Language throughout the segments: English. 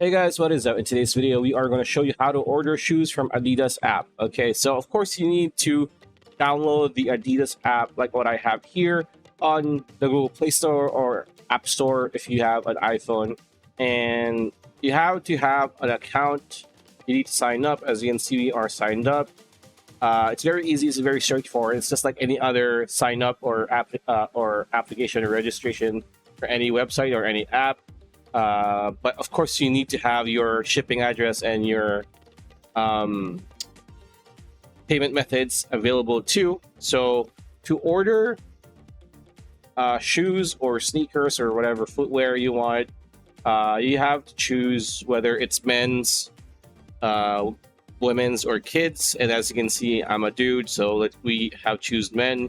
Hey guys, what is up? In today's video, we are going to show you how to order shoes from Adidas app. Okay, so of course you need to download the Adidas app like what I have here on the Google Play Store or App Store if you have an iPhone. And you have to have an account. You need to sign up. As you can see, we are signed up. It's very easy. It's very straightforward. It's just like any other sign up or application or registration for any website or any app. But of course, you need to have your shipping address and your payment methods available too. So to order shoes or sneakers or whatever footwear you want, you have to choose whether it's men's, women's, or kids. And as you can see, I'm a dude, so we have choose men.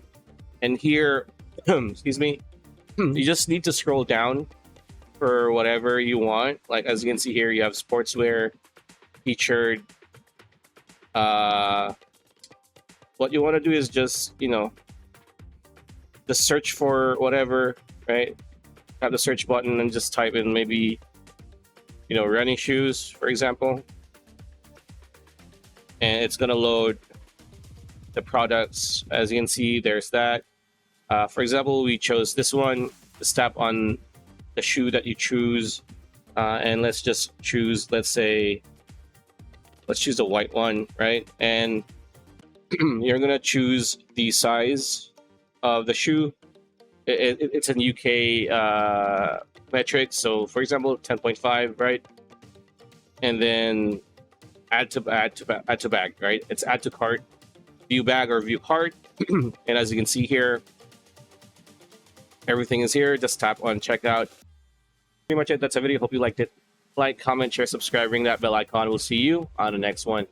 And here, excuse me, you just need to scroll down for whatever you want. Like as you can see here, you have sportswear, featured. What you want to do is just just search for whatever, right? Have the search button and just type in maybe running shoes, for example, and it's gonna load the products. As you can see, there's that. For example, we chose this one. Just tap on the shoe that you choose, and let's just choose, let's choose the white one, right? And you're gonna choose the size of the shoe. It's an UK metric, so for example 10.5, right? And then add to bag, right? It's add to cart, view bag, or view cart. And as you can see here, everything is here. Just tap on checkout. Pretty much it. That's a video. Hope you liked it. Like, comment, share, subscribe, ring that bell icon. We'll see you on the next one.